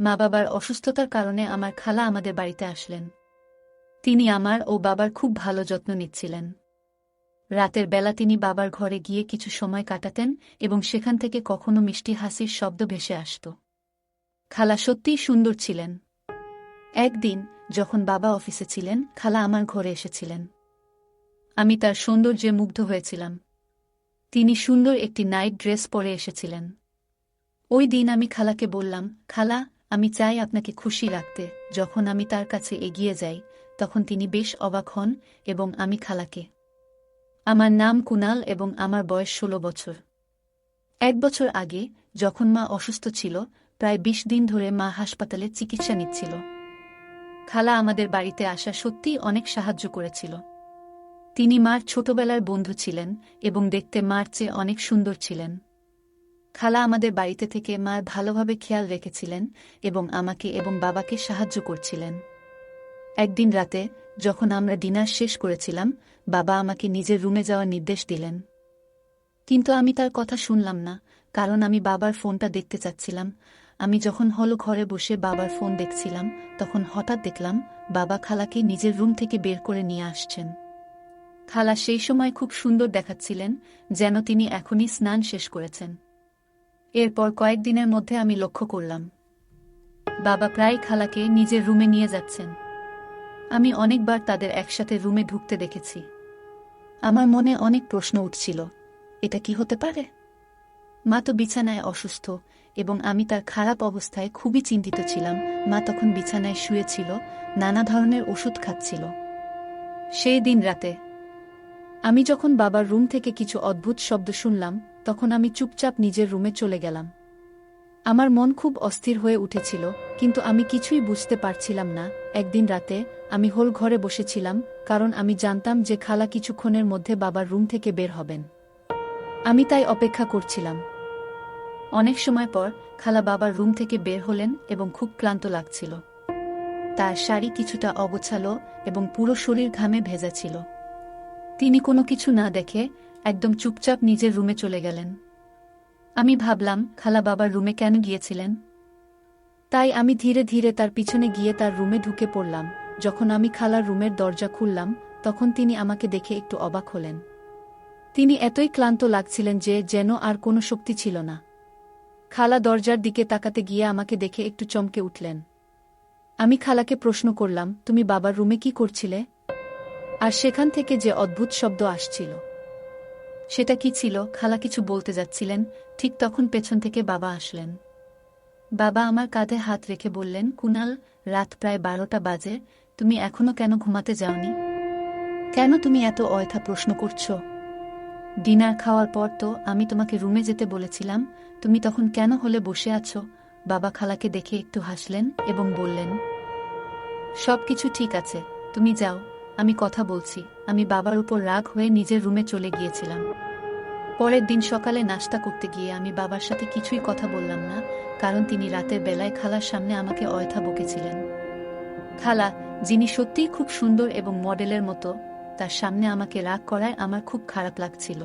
মা-বাবার অসুস্থতার কারণে আমার খালা আমাদের বাড়িতে আসলেন। তিনি আমার ও বাবার খুব ভালো যত্ন নিচ্ছিলেন। রাতের বেলা তিনি বাবার ঘরে গিয়ে কিছু সময় কাটাতেন এবং সেখান থেকে কখনো মিষ্টি হাসির শব্দ ভেসে আসত। খালা সত্যিই সুন্দর ছিলেন। একদিন যখন বাবা অফিসে ছিলেন, খালা আমার ঘরে এসেছিলেন। আমি তার সৌন্দর্যে মুগ্ধ হয়েছিলাম। তিনি সুন্দর একটি নাইট ড্রেস পরে এসেছিলেন। ওই দিন আমি খালাকে বললাম, খালা, আমি চাই আপনাকে খুশি রাখতে। যখন আমি তার কাছে এগিয়ে যাই, তখন তিনি বেশ অবাক হন এবং আমি খালাকে। আমার নাম কুনাল এবং আমার বয়স ১৬ বছর। ১ বছর আগে যখন মা অসুস্থ ছিল, প্রায় ২০ দিন ধরে মা হাসপাতালে চিকিৎসা নিচ্ছিল। খালা আমাদের বাড়িতে আসা সত্যিই অনেক সাহায্য করেছিল। তিনি মার ছোটবেলার বন্ধু ছিলেন এবং দেখতে মার চেয়ে অনেক সুন্দর ছিলেন। খালা আমাদের বাড়িতে থেকে মার ভালোভাবে খেয়াল রেখেছিলেন এবং আমাকে এবং বাবাকে সাহায্য করছিলেন। একদিন রাতে যখন আমরা ডিনার শেষ করেছিলাম, বাবা আমাকে নিজের রুমে যাওয়ার নির্দেশ দিলেন। কিন্তু আমি তার কথা শুনলাম না, কারণ আমি বাবার ফোনটা দেখতে চাচ্ছিলাম। আমি যখন হল ঘরে বসে বাবার ফোন দেখছিলাম, তখন হঠাৎ দেখলাম বাবা খালাকে নিজের রুম থেকে বের করে নিয়ে আসছেন। খালা সেই সময় খুব সুন্দর দেখাচ্ছিলেন, যেন তিনি এখনই স্নান শেষ করেছেন। এরপর কয়েকদিনের মধ্যে আমি লক্ষ্য করলাম বাবা প্রায় খালাকে নিজের রুমে নিয়ে যাচ্ছেন। আমি অনেকবার তাদের একসাথে রুমে ঢুকতে দেখেছি। আমার মনে অনেক প্রশ্ন উঠছিল, এটা কি হতে পারে? মা তো বিছানায় অসুস্থ এবং আমি তার খারাপ অবস্থায় খুবই চিন্তিত ছিলাম। মা তখন বিছানায় শুয়েছিল, নানা ধরনের ওষুধ খাচ্ছিল। সেই দিন রাতে আমি যখন বাবার রুম থেকে কিছু অদ্ভুত শব্দ শুনলাম, তখন আমি চুপচাপ নিজের রুমে চলে গেলাম। আমার মন খুব অস্থির হয়ে উঠেছিল, কিন্তু আমি কিছুই বুঝতে পারছিলাম না। একদিন রাতে আমি হোল ঘরে বসেছিলাম, কারণ আমি জানতাম যে খালা কিছুক্ষণের মধ্যে বাবার রুম থেকে বের হবেন। আমি তাই অপেক্ষা করছিলাম। অনেক সময় পর খালা বাবার রুম থেকে বের হলেন এবং খুব ক্লান্ত লাগছিল। তার শাড়ি কিছুটা অগোছালো এবং পুরো শরীর ঘামে ভেজা ছিল। তিনি কোনো কিছু না দেখে একদম চুপচাপ নিজের রুমে চলে গেলেন। আমি ভাবলাম, খালা বাবার রুমে কেন গিয়েছিলেন? তাই আমি ধীরে ধীরে তার পিছনে গিয়ে তার রুমে ঢুকে পড়লাম। যখন আমি খালার রুমের দরজা খুললাম, তখন তিনি আমাকে দেখে একটু অবাক হলেন। তিনি এতই ক্লান্ত লাগছিলেন যে যেন আর কোনো শক্তি ছিল না। খালা দরজার দিকে তাকাতে গিয়ে আমাকে দেখে একটু চমকে উঠলেন। আমি খালাকে প্রশ্ন করলাম, তুমি বাবার রুমে কি করছিলে? আর সেখান থেকে যে অদ্ভুত শব্দ আসছিল, সেটা কি ছিল? খালা কিছু বলতে যাচ্ছিলেন, ঠিক তখন পেছন থেকে বাবা আসলেন। বাবা আমার কাঁধে হাত রেখে বললেন, কুনাল, রাত প্রায় ১২টা বাজে, তুমি এখনো কেন ঘুমাতে যাওনি? কেন তুমি এত অযথা প্রশ্ন করছো? ডিনার খাওয়ার পর তো আমি তোমাকে রুমে যেতে বলেছিলাম, তুমি তখন কেন হলে বসে আছো? বাবা খালাকে দেখে একটু হাসলেন এবং বললেন, সবকিছু ঠিক আছে, তুমি যাও, আমি কথা বলছি। আমি বাবার উপর রাগ হয়ে নিজের রুমে চলে গিয়েছিলাম। পরের দিন সকালে নাস্তা করতে গিয়ে আমি বাবার সাথে কিছুই কথা বললাম না, কারণ তিনি রাতের বেলায় খালার সামনে আমাকে অযথা বকেছিলেন। খালা, যিনি সত্যিই খুব সুন্দর এবং মডেলের মতো, তার সামনে আমাকে রাগ করায় আমার খুব খারাপ লাগছিল।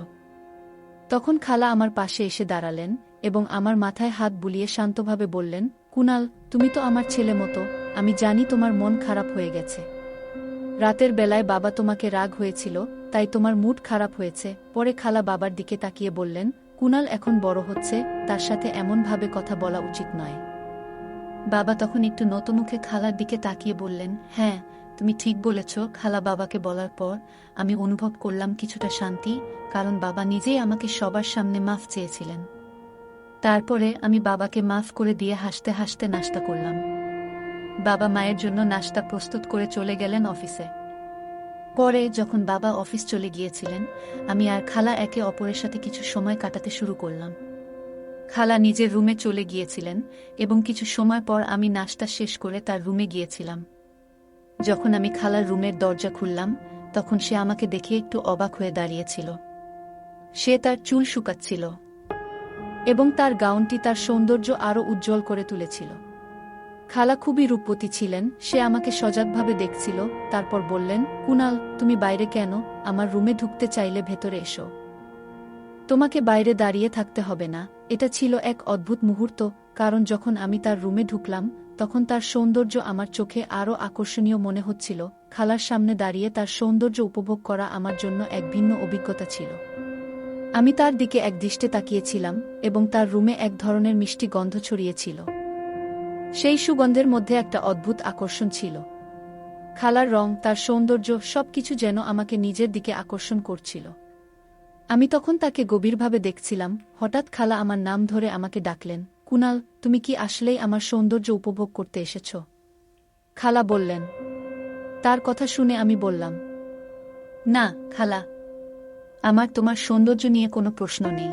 তখন খালা আমার পাশে এসে দাঁড়ালেন এবং আমার মাথায় হাত বুলিয়ে শান্তভাবে বললেন, কুনাল, তুমি তো আমার ছেলে মতো, আমি জানি তোমার মন খারাপ হয়ে গেছে। রাতের বেলায় বাবা তোমাকে রাগ হয়েছিল, তাই তোমার মুড খারাপ হয়েছে। পরে খালা বাবার দিকে তাকিয়ে বললেন, কুনাল এখন বড় হচ্ছে, তার সাথে এমনভাবে কথা বলা উচিত নয়। বাবা তখন একটু নতমুখে খালার দিকে তাকিয়ে বললেন, হ্যাঁ, তুমি ঠিক বলেছ। খালা বাবাকে বলার পর আমি অনুভব করলাম কিছুটা শান্তি, কারণ বাবা নিজেই আমাকে সবার সামনে মাফ চেয়েছিলেন। তারপরে আমি বাবাকে মাফ করে দিয়ে হাসতে হাসতে নাস্তা করলাম। বাবা মায়ের জন্য নাস্তা প্রস্তুত করে চলে গেলেন অফিসে। পরে যখন বাবা অফিস চলে গিয়েছিলেন, আমি আর খালা একে অপরের সাথে কিছু সময় কাটাতে শুরু করলাম। খালা নিজের রুমে চলে গিয়েছিলেন এবং কিছু সময় পর আমি নাস্তা শেষ করে তার রুমে গিয়েছিলাম। যখন আমি খালার রুমের দরজা খুললাম, তখন সে আমাকে দেখে একটু অবাক হয়ে দাঁড়িয়েছিল। সে তার চুল শুকাচ্ছিল এবং তার গাউনটি তার সৌন্দর্য আরও উজ্জ্বল করে তুলেছিল। খালা খুবই রূপবতী ছিলেন, সে আমাকে সজাগভাবে দেখছিল। তারপর বললেন, কুনাল, তুমি বাইরে কেন? আমার রুমে ঢুকতে চাইলে ভেতরে এসো। তোমাকে বাইরে দাঁড়িয়ে থাকতে হবে না। এটা ছিল এক অদ্ভুত মুহূর্ত, কারণ যখন আমি তার রুমে ঢুকলাম, তখন তার সৌন্দর্য আমার চোখে আরও আকর্ষণীয় মনে হচ্ছিল। খালার সামনে দাঁড়িয়ে তার সৌন্দর্য উপভোগ করা আমার জন্য এক ভিন্ন অভিজ্ঞতা ছিল। আমি তার দিকে একদৃষ্টে তাকিয়েছিলাম এবং তার রুমে এক ধরনের মিষ্টি গন্ধ ছড়িয়েছিল। সেই সুগন্ধের মধ্যে একটা অদ্ভুত আকর্ষণ ছিল। খালার রং, তার সৌন্দর্য, সবকিছু যেন আমাকে নিজের দিকে আকর্ষণ করছিল। আমি তখন তাকে গভীরভাবে দেখছিলাম। হঠাৎ খালা আমার নাম ধরে আমাকে ডাকলেন, কুনাল, তুমি কি আসলেই আমার সৌন্দর্য উপভোগ করতে এসেছ? খালা বললেন। তার কথা শুনে আমি বললাম, না খালা, আমার তোমার সৌন্দর্য নিয়ে কোনো প্রশ্ন নেই।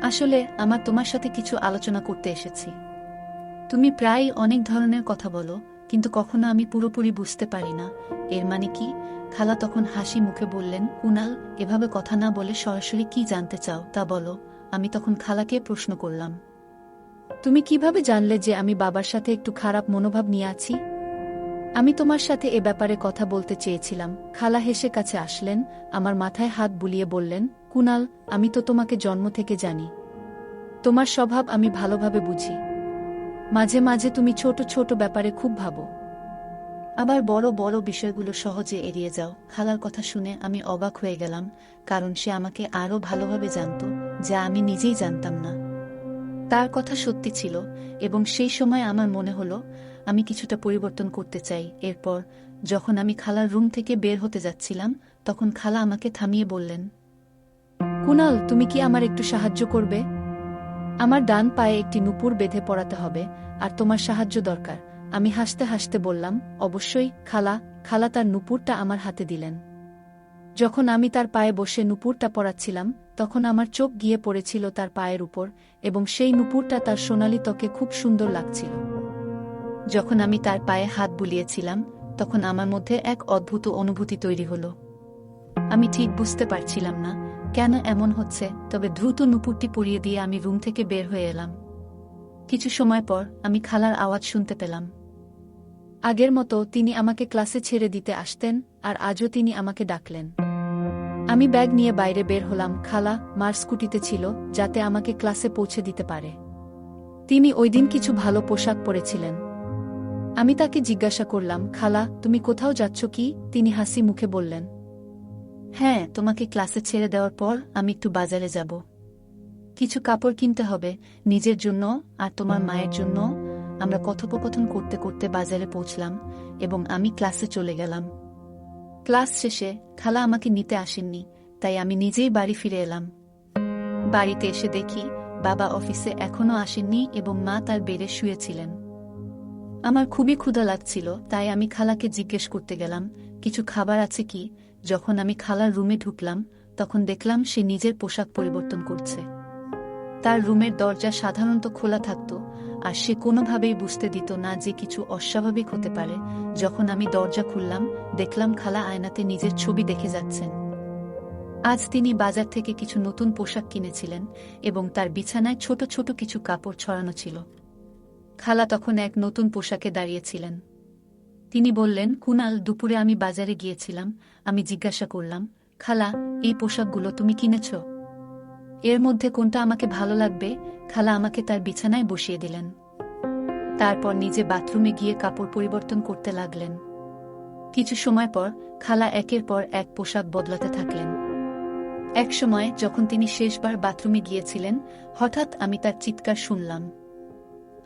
আসলে আমার তোমার সাথে কিছু আলোচনা করতে এসেছি। তুমি প্রায়ই অনেক ধরনের কথা বলো, কিন্তু কখনো আমি পুরোপুরি বুঝতে পারি না এর মানে কি। খালা তখন হাসি মুখে বললেন, কুনাল, এভাবে কথা না বলে সরাসরি কি জানতে চাও তা বলো। আমি তখন খালাকে প্রশ্ন করলাম, তুমি কিভাবে জানলে যে আমি বাবার সাথে একটু খারাপ মনোভাব নিয়ে আছি? আমি তোমার সাথে এ ব্যাপারে কথা বলতে চেয়েছিলাম। খালা হেসে কাছে আসলেন, আমার মাথায় হাত বুলিয়ে বললেন, কুনাল, আমি তো তোমাকে জন্ম থেকে জানি। তোমার স্বভাব আমি ভালোভাবে বুঝি। মাঝে মাঝে তুমি ছোট ছোট ব্যাপারে খুব ভাবো, আবার বড় বড় বিষয়গুলো সহজে এড়িয়ে যাও। খালার কথা শুনে আমি অবাক হয়ে গেলাম, কারণ সে আমাকে আরও ভালোভাবে জানত, যা আমি নিজেই জানতাম না। তার কথা সত্যি ছিল, এবং সেই সময় আমার মনে হলো আমি কিছুটা পরিবর্তন করতে চাই। এরপর যখন আমি খালার রুম থেকে বের হতে যাচ্ছিলাম, তখন খালা আমাকে থামিয়ে বললেন, কুনাল, তুমি কি আমার একটু সাহায্য করবে? আমার ডান পায়ে একটি নুপুর বেঁধে পড়াতে হবে, আর তোমার সাহায্য দরকার। আমি হাসতে হাসতে বললাম, অবশ্যই খালা। খালা তার নুপুরটা আমার হাতে দিলেন। যখন আমি তার পায়ে বসে নুপুরটা পরাচ্ছিলাম, তখন আমার চোখ গিয়ে পড়েছিল তার পায়ের উপর, এবং সেই নুপুরটা তার সোনালি ত্বকে খুব সুন্দর লাগছিল। যখন আমি তার পায়ে হাত বুলিয়েছিলাম, তখন আমার মধ্যে এক অদ্ভুত অনুভূতি তৈরি হলো। আমি ঠিক বুঝতে পারছিলাম না কেন এমন হচ্ছে, তবে দ্রুত নুপুরটি পরিয়ে দিয়ে আমি রুম থেকে বের হয়ে এলাম। কিছু সময় পর আমি খালার আওয়াজ শুনতে পেলাম। আগের মতো তিনি আমাকে ক্লাসে ছেড়ে দিতে আসতেন, আর আজও তিনি আমাকে ডাকলেন। আমি ব্যাগ নিয়ে বাইরে বের হলাম। খালা মার স্কুটিতে ছিল, যাতে আমাকে ক্লাসে পৌঁছে দিতে পারে। তিনি ওই দিন কিছু ভালো পোশাক পরেছিলেন। আমি তাকে জিজ্ঞাসা করলাম, খালা, তুমি কোথাও যাচ্ছ কি? তিনি হাসি মুখে বললেন, হ্যাঁ, তোমাকে ক্লাসে ছেড়ে দেওয়ার পর আমি একটু বাজারে যাব। কিছু কাপড় কিনতে হবে, নিজের জন্য আর তোমার মায়ের জন্য। আমরা কথোপকথন করতে করতে বাজারে পৌঁছলাম, এবং আমি ক্লাসে চলে গেলাম। ক্লাস শেষে খালা আমাকে নিতে আসেননি, তাই আমি নিজেই বাড়ি ফিরে এলাম। বাড়িতে এসে দেখি বাবা অফিসে এখনও আসেননি এবং মা তার বেডে শুয়েছিলেন। আমার খুবই ক্ষুধা লাগছিল, তাই আমি খালাকে জিজ্ঞেস করতে গেলাম, কিছু খাবার আছে কি? যখন আমি খালার রুমে ঢুকলাম, তখন দেখলাম সে নিজের পোশাক পরিবর্তন করছে। তার রুমের দরজা সাধারণত খোলা থাকত, আর সে কোনোভাবেই বুঝতে দিত না যে কিছু অস্বাভাবিক হতে পারে। যখন আমি দরজা খুললাম, দেখলাম খালা আয়নাতে নিজের ছবি দেখে যাচ্ছেন। আজ তিনি বাজার থেকে কিছু নতুন পোশাক কিনেছিলেন, এবং তার বিছানায় ছোট ছোট কিছু কাপড় ছড়ানো ছিল। খালা তখন এক নতুন পোশাকে দাঁড়িয়েছিলেন। তিনি বললেন, কুনাল, দুপুরে আমি বাজারে গিয়েছিলাম। আমি জিজ্ঞাসা করলাম, খালা, এই পোশাকগুলো তুমি কিনেছ? এর মধ্যে কোনটা আমাকে ভালো লাগবে? খালা আমাকে তার বিছানায় বসিয়ে দিলেন। তারপর নিজে বাথরুমে গিয়ে কাপড় পরিবর্তন করতে লাগলেন। কিছু সময় পর খালা একের পর এক পোশাক বদলাতে থাকলেন। এক সময় যখন তিনি শেষবার বাথরুমে গিয়েছিলেন, হঠাৎ আমি তার চিৎকার শুনলাম।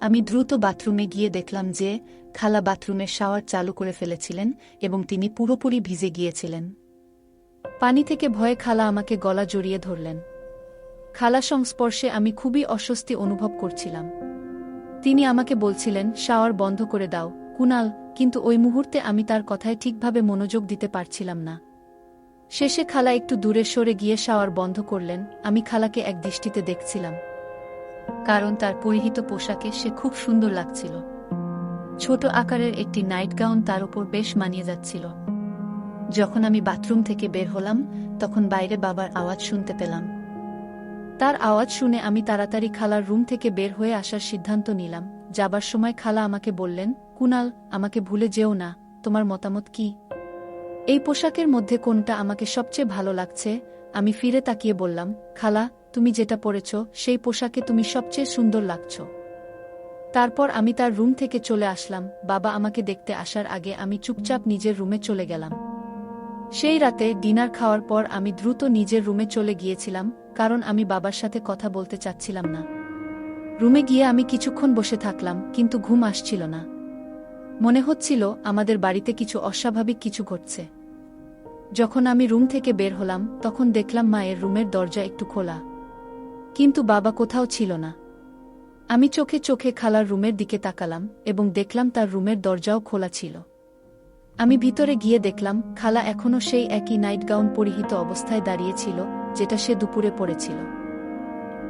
আমি দ্রুত বাথরুমে গিয়ে দেখলাম যে খালা বাথরুমের শাওয়ার চালু করে ফেলেছিলেন, এবং তিনি পুরোপুরি ভিজে গিয়েছিলেন। পানি থেকে ভয়ে খালা আমাকে গলা জড়িয়ে ধরলেন। খালা সংস্পর্শে আমি খুবই অস্বস্তি অনুভব করছিলাম। তিনি আমাকে বলছিলেন, শাওয়ার বন্ধ করে দাও কুনাল, কিন্তু ওই মুহূর্তে আমি তার কথায় ঠিকভাবে মনোযোগ দিতে পারছিলাম না। শেষে খালা একটু দূরে সরে গিয়ে শাওয়ার বন্ধ করলেন। আমি খালাকে এক দৃষ্টিতে দেখছিলাম, কারণ তার পরিহিত পোশাকে সে খুব সুন্দর লাগছিল। ছোট আকারের একটি নাইট গাউন তার উপর বেশ মানিয়ে যাচ্ছিল। যখন আমি বাথরুম থেকে বের হলাম, তখন বাইরে বাবার আওয়াজ শুনতে পেলাম। তার আওয়াজ শুনে আমি তাড়াতাড়ি খালার রুম থেকে বের হয়ে আসার সিদ্ধান্ত নিলাম। যাবার সময় খালা আমাকে বললেন, কুনাল, আমাকে ভুলে যেও না। তোমার মতামত কি? এই পোশাকের মধ্যে কোনটা আমাকে সবচেয়ে ভালো লাগছে? আমি ফিরে তাকিয়ে বললাম, খালা, তুমি যেটা পরেছ সেই পোশাকে তুমি সবচেয়ে সুন্দর লাগছ। তারপর আমি তার রুম থেকে চলে আসলাম। বাবা আমাকে দেখতে আসার আগে আমি চুপচাপ নিজের রুমে চলে গেলাম। সেই রাতে ডিনার খাওয়ার পর আমি দ্রুত নিজের রুমে চলে গিয়েছিলাম, কারণ আমি বাবার সাথে কথা বলতে চাচ্ছিলাম না। রুমে গিয়ে আমি কিছুক্ষণ বসে থাকলাম, কিন্তু ঘুম আসছিল না। মনে হচ্ছিল আমাদের বাড়িতে কিছু অস্বাভাবিক কিছু ঘটছে। যখন আমি রুম থেকে বের হলাম, তখন দেখলাম মায়ের রুমের দরজা একটু খোলা, কিন্তু বাবা কোথাও ছিল না। আমি চোখে চোখে খালার রুমের দিকে তাকালাম এবং দেখলাম তার রুমের দরজাও খোলা ছিল। আমি ভিতরে গিয়ে দেখলাম খালা এখনও সেই একই নাইট গাউন পরিহিত অবস্থায় দাঁড়িয়েছিল, যেটা সে দুপুরে পরেছিল।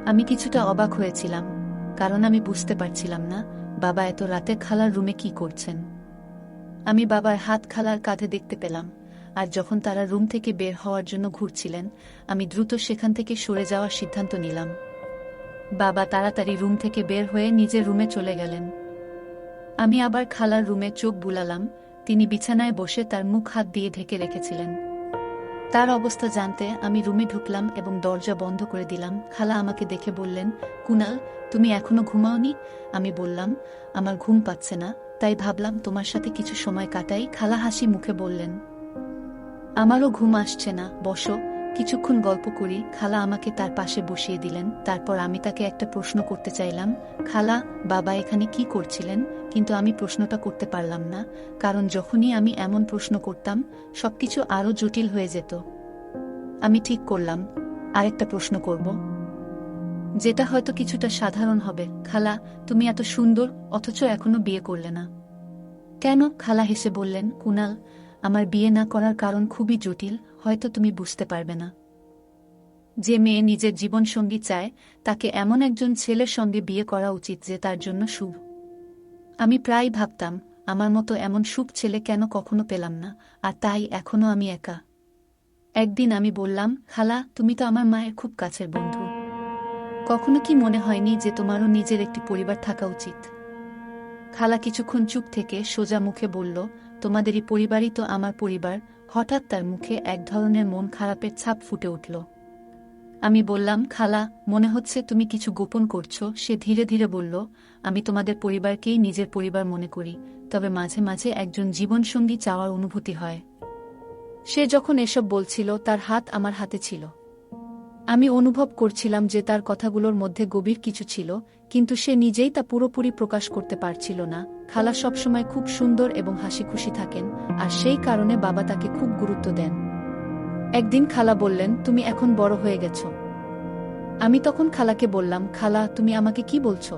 আমি কিছুটা অবাক হয়েছিলাম, কারণ আমি বুঝতে পারছিলাম না বাবা এত রাতে খালার রুমে কি করছেন। আমি বাবার হাত খালার কাঁধে দেখতে পেলাম, আর যখন তারা রুম থেকে বের হওয়ার জন্য ঘুরছিলেন, আমি দ্রুত সেখান থেকে সরে যাওয়ার সিদ্ধান্ত নিলাম। বাবা তাড়াতাড়ি রুম থেকে বের হয়ে নিজের রুমে চলে গেলেন। আমি আবার খালার রুমে চোখ বুলালাম। তিনি বিছানায় বসে তার মুখ হাত দিয়ে ঢেকে রেখেছিলেন। তার অবস্থা জানতে আমি রুমে ঢুকলাম এবং দরজা বন্ধ করে দিলাম। খালা আমাকে দেখে বললেন, কুনাল, তুমি এখনো ঘুমাওনি? আমি বললাম, আমার ঘুম পাচ্ছে না, তাই ভাবলাম তোমার সাথে কিছু সময় কাটাই। খালা হাসি মুখে বললেন, আমারও ঘুম আসছে না, বসো, কিছুক্ষণ গল্প করি। খালা আমাকে তার পাশে বসিয়ে দিলেন। তারপর আমি তাকে একটা প্রশ্ন করতে চাইলাম, খালা, বাবা এখানে কি করছিলেন? কিন্তু আমি প্রশ্নটা করতে পারলাম না, কারণ যখনই আমি এমন প্রশ্ন করতাম সবকিছু আরও জটিল হয়ে যেত। আমি ঠিক করলাম আরেকটা প্রশ্ন করব, যেটা হয়তো কিছুটা সাধারণ হবে। খালা, তুমি এত সুন্দর, অথচ এখনো বিয়ে করলে না কেন? খালা হেসে বললেন, কুনাল, আমার বিয়ে না করার কারণ খুবই জটিল, হয়তো তুমি বুঝতে পারবে না। যে মেয়ে নিজের জীবনসঙ্গী চায়, তাকে এমন একজন ছেলের সঙ্গে বিয়ে করা উচিত যে তার জন্য শুভ। আমি প্রায় ভাবতাম, আমার মতো এমন শুভ ছেলে কেন কখনো পেলাম না, আর তাই এখনো আমি একা। একদিন আমি বললাম, খালা, তুমি তো আমার মায়ের খুব কাছের বন্ধু, কখনো কি মনে হয়নি যে তোমারও নিজের একটি পরিবার থাকা উচিত? খালা কিছুক্ষণ চুপ থেকে সোজা মুখে বলল, তোমাদেরই পরিবারই তো আমার পরিবার। হঠাৎ তার মুখে এক ধরনের মন খারাপের ছাপ ফুটে উঠল। আমি বললাম, খালা, মনে হচ্ছে তুমি কিছু গোপন করছো। সে ধীরে ধীরে বলল, আমি তোমাদের পরিবারকেই নিজের পরিবার মনে করি, তবে মাঝে মাঝে একজন জীবনসঙ্গী চাওয়ার অনুভূতি হয়। সে যখন এসব বলছিল তার হাত আমার হাতে ছিল। আমি অনুভব করছিলাম যে তার কথাগুলোর মধ্যে গভীর কিছু ছিল, কিন্তু সে নিজেই তা পুরোপুরি প্রকাশ করতে পারছিল না। খালা সবসময় খুব সুন্দর এবং হাসি খুশি থাকেন, আর সেই কারণে বাবা তাকে খুব গুরুত্ব দেন। একদিন খালা বললেন, তুমি এখন বড় হয়ে গেছ। আমি তখন খালাকে বললাম, খালা, তুমি আমাকে কি বলছো?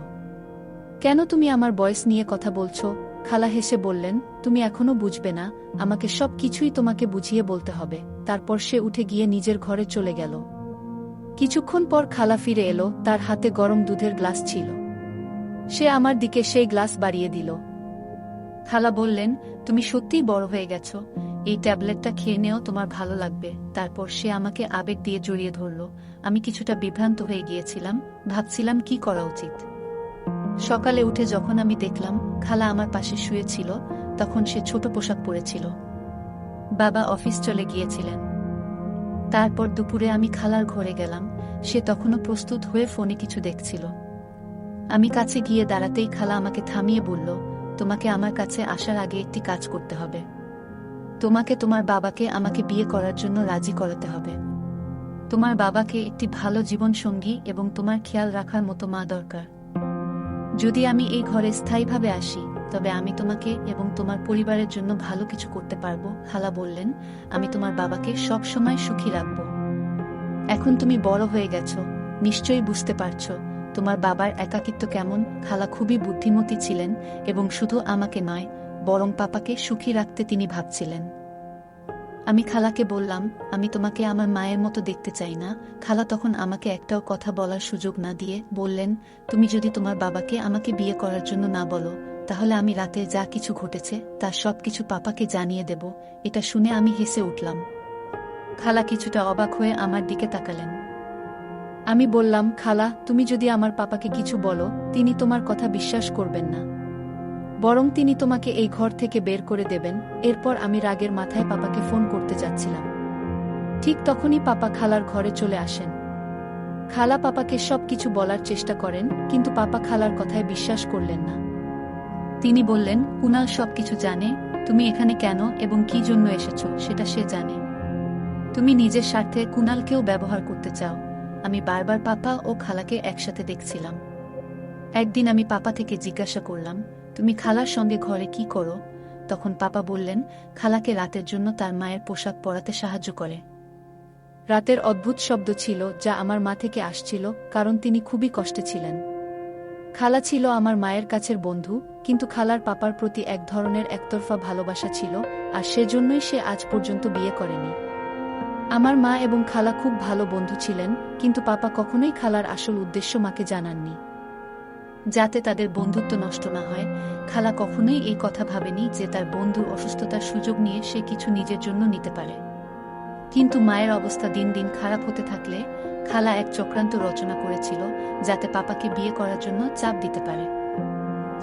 কেন তুমি আমার বয়স নিয়ে কথা বলছো? খালা হেসে বললেন, তুমি এখনো বুঝবে না, আমাকে সব কিছুই তোমাকে বুঝিয়ে বলতে হবে। তারপর সে উঠে গিয়ে নিজের ঘরে চলে গেল। কিছুক্ষণ পর খালা ফিরে এলো, তার হাতে গরম দুধের গ্লাস ছিল। সে আমার দিকে সেই গ্লাস বাড়িয়ে দিল। খালা বললেন, তুমি সত্যিই বড় হয়ে গেছ, এই ট্যাবলেটটা খেয়ে নেও, তোমার ভালো লাগবে। তারপর সে আমাকে আবেগ দিয়ে জড়িয়ে ধরল। আমি কিছুটা বিভ্রান্ত হয়ে গিয়েছিলাম, ভাবছিলাম কি করা উচিত। সকালে উঠে যখন আমি দেখলাম খালা আমার পাশে শুয়েছিল, তখন সে ছোট পোশাক পরেছিল। বাবা অফিস চলে গিয়েছিলেন। তারপর দুপুরে আমি খালার ঘরে গেলাম। সে তখনও প্রস্তুত হয়ে ফোনে কিছু দেখছিল। আমি কাছে গিয়ে দাঁড়াতেই খালা আমাকে থামিয়ে বলল, তোমাকে আমার কাছে আসার আগে একটি কাজ করতে হবে। তোমাকে তোমার বাবাকে আমাকে বিয়ে করার জন্য রাজি করাতে হবে। তোমার বাবাকে একটি ভালো জীবনসঙ্গী এবং তোমার খেয়াল রাখার মতো মা দরকার। যদি আমি এই ঘরে স্থায়ীভাবে আসি, তবে আমি তোমাকে এবং তোমার পরিবারের জন্য ভালো কিছু করতে পারবো। খালা বললেন, আমি তোমার বাবাকে সব সময় সুখী রাখব। এখন তুমি বড় হয়ে গেছো, নিশ্চয়ই বুঝতে পারছো তোমার বাবার একাকিত্ব কেমন। খালা খুবই বুদ্ধিমতী ছিলেন এবং শুধু আমাকে নয়, বরং পাপাকে সুখী রাখতে তিনি ভাবছিলেন। আমি খালাকে বললাম, আমি তোমাকে আমার মায়ের মতো দেখতে চাই না। খালা তখন আমাকে একটাও কথা বলার সুযোগ না দিয়ে বললেন, তুমি যদি তোমার বাবাকে আমাকে বিয়ে করার জন্য না বলো, তাহলে আমি রাতে যা কিছু ঘটেছে তার সবকিছু পাপাকে জানিয়ে দেব। এটা শুনে আমি হেসে উঠলাম। খালা কিছুটা অবাক হয়ে আমার দিকে তাকালেন। আমি বললাম, খালা, তুমি যদি আমার পাপাকে কিছু বলো, তিনি তোমার কথা বিশ্বাস করবেন না, বরং তিনি তোমাকে এই ঘর থেকে বের করে দেবেন। এরপর আমি রাগের মাথায় পাপাকে ফোন করতে যাচ্ছিলাম। ঠিক তখনই পাপা খালার ঘরে চলে আসেন। খালা পাপাকে সবকিছু বলার চেষ্টা করেন, কিন্তু পাপা খালার কথায় বিশ্বাস করলেন না। তিনি বললেন, কুনাল সবকিছু জানে, তুমি এখানে কেন এবং কি জন্য এসেছ সেটা সে জানে। তুমি নিজের স্বার্থে কুনালকেও ব্যবহার করতে চাও। আমি বারবার পাপা ও খালাকে একসাথে দেখছিলাম। একদিন আমি পাপা থেকে জিজ্ঞাসা করলাম, তুমি খালার সঙ্গে ঘরে কি করো? তখন পাপা বললেন, খালাকে রাতের জন্য তার মায়ের পোশাক পরাতে সাহায্য করে। রাতের অদ্ভুত শব্দ ছিল যা আমার মা থেকে আসছিল, কারণ তিনি খুবই কষ্টে ছিলেন। খালা ছিল আমার মায়ের কাছের বন্ধু, কিন্তু খালার পাপার প্রতি এক ধরনের একতরফা ভালোবাসা ছিল, আর সেজন্যই সে আজ পর্যন্ত বিয়ে করেনি। আমার মা এবং খালা খুব ভালো বন্ধু ছিলেন, কিন্তু পাপা কখনোই খালার আসল উদ্দেশ্য মাকে জানাননি। যাতে তাদের বন্ধুত্ব নষ্ট না হয়, খালা কখনোই এই কথা ভাবেনি যে তার বন্ধুর অসুস্থতার সুযোগ নিয়ে সে কিছু নিজের জন্য নিতে পারে। কিন্তু মায়ের অবস্থা দিন দিন খারাপ হতে থাকলে খালা এক চক্রান্ত রচনা করেছিল, যাতে পাপাকে বিয়ে করার জন্য চাপ দিতে পারে।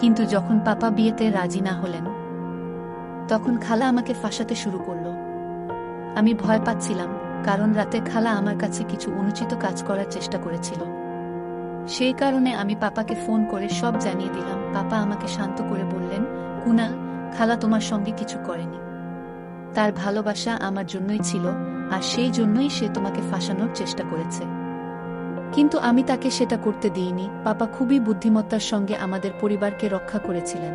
কিন্তু যখন পাপা বিয়েতে রাজি না হলেন, তখন খালা আমাকে ফাঁসাতে শুরু করল। আমি ভয় পাচ্ছিলাম, কারণ রাতে খালা আমার কাছে কিছু অনুচিত কাজ করার চেষ্টা করেছিল। সেই কারণে আমি পাপাকে ফোন করে সব জানিয়ে দিলাম। পাপা আমাকে শান্ত করে বললেন, কুনাল, খালা তোমার সঙ্গে কিছু করেনি। তার ভালোবাসা আমার জন্যই ছিল, আর সেই জন্যই সে তোমাকে ফাঁসানোর চেষ্টা করেছে। কিন্তু আমি তাকে সেটা করতে দিইনি। পাপা খুবই বুদ্ধিমত্তার সঙ্গে আমাদের পরিবারকে রক্ষা করেছিলেন।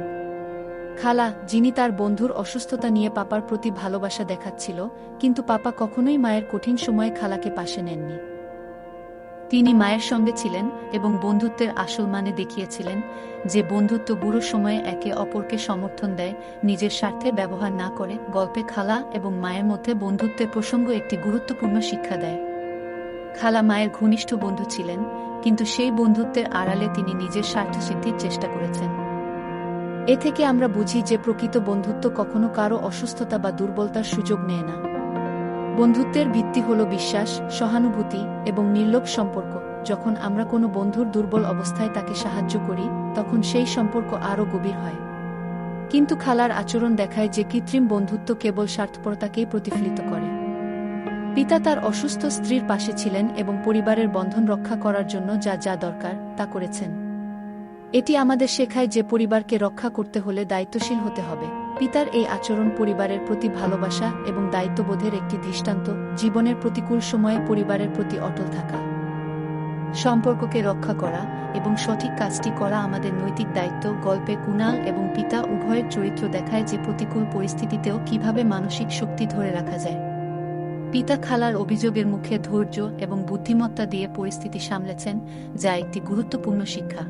খালা, যিনি তার বন্ধুর অসুস্থতা নিয়ে পাপার প্রতি ভালোবাসা দেখাচ্ছিল, কিন্তু পাপা কখনোই মায়ের কঠিন সময়ে খালাকে পাশে নেননি। তিনি মায়ের সঙ্গে ছিলেন এবং বন্ধুত্বের আসল মানে দেখিয়েছিলেন, যে বন্ধুত্ব বুড়ো সময়ে একে অপরকে সমর্থন দেয়, নিজের স্বার্থে ব্যবহার না করে। গল্পে খালা এবং মায়ের মধ্যে বন্ধুত্বের প্রসঙ্গ একটি গুরুত্বপূর্ণ শিক্ষা দেয়। খালা মায়ের ঘনিষ্ঠ বন্ধু ছিলেন, কিন্তু সেই বন্ধুত্বের আড়ালে তিনি নিজের স্বার্থসিদ্ধির চেষ্টা করেছেন। এ থেকে আমরা বুঝি যে প্রকৃত বন্ধুত্ব কখনো কারো অসুস্থতা বা দুর্বলতার সুযোগ নেয় না। বন্ধুত্বের ভিত্তি হল বিশ্বাস, সহানুভূতি এবং নির্লোভ সম্পর্ক। যখন আমরা কোনো বন্ধুর দুর্বল অবস্থায় তাকে সাহায্য করি, তখন সেই সম্পর্ক আরও গভীর হয়। কিন্তু খালার আচরণ দেখায় যে কৃত্রিম বন্ধুত্ব কেবল স্বার্থপরতাকেই প্রতিফলিত করে। পিতা তার অসুস্থ স্ত্রীর পাশে ছিলেন এবং পরিবারের বন্ধন রক্ষা করার জন্য যা যা দরকার তা করেছেন। এটি আমাদের শেখায় যে পরিবারকে রক্ষা করতে হলে দায়িত্বশীল হতে হবে। পিতার এই আচরণ পরিবারের প্রতি ভালোবাসা এবং দায়িত্ববোধের একটি দৃষ্টান্ত। জীবনের প্রতিকূল সময়ে পরিবারের প্রতি অটল থাকা, সম্পর্ককে রক্ষা করা এবং সঠিক কাজটি করা আমাদের নৈতিক দায়িত্ব। গল্পে কুনাল এবং পিতা উভয়ের চরিত্র দেখায় যে প্রতিকূল পরিস্থিতিতেও কিভাবে মানসিক শক্তি ধরে রাখা যায়। পিতা খালার অভিযোগের মুখে ধৈর্য এবং বুদ্ধিমত্তা দিয়ে পরিস্থিতি সামলেছেন, যা একটি গুরুত্বপূর্ণ শিক্ষা।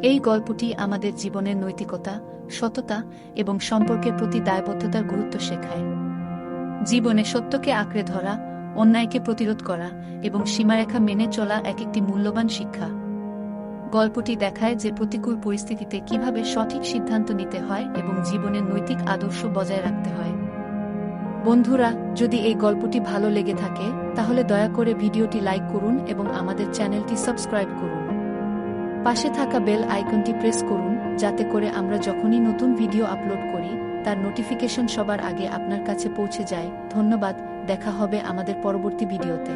এই গল্পটি আমাদের জীবনের নৈতিকতা, সততা এবং সম্পর্কের প্রতি দায়বদ্ধতার গুরুত্ব শেখায়। জীবনে সত্যকে আঁকড়ে ধরা, অন্যায়কে প্রতিরোধ করা এবং সীমারেখা মেনে চলা একটি মূল্যবান শিক্ষা। গল্পটি দেখায় যে প্রতিকূল পরিস্থিতিতে কিভাবে সঠিক সিদ্ধান্ত নিতে হয় এবং জীবনের নৈতিক আদর্শ বজায় রাখতে হয়। বন্ধুরা, যদি এই গল্পটি ভালো লেগে থাকে, তাহলে দয়া করে ভিডিওটি লাইক করুন এবং আমাদের চ্যানেলটি সাবস্ক্রাইব করুন। পাশে থাকা বেল আইকনটি প্রেস করুন, যাতে করে আমরা যখনই নতুন ভিডিও আপলোড করি, তার নোটিফিকেশন সবার আগে আপনার কাছে পৌঁছে যায়। ধন্যবাদ, দেখা হবে আমাদের পরবর্তী ভিডিওতে।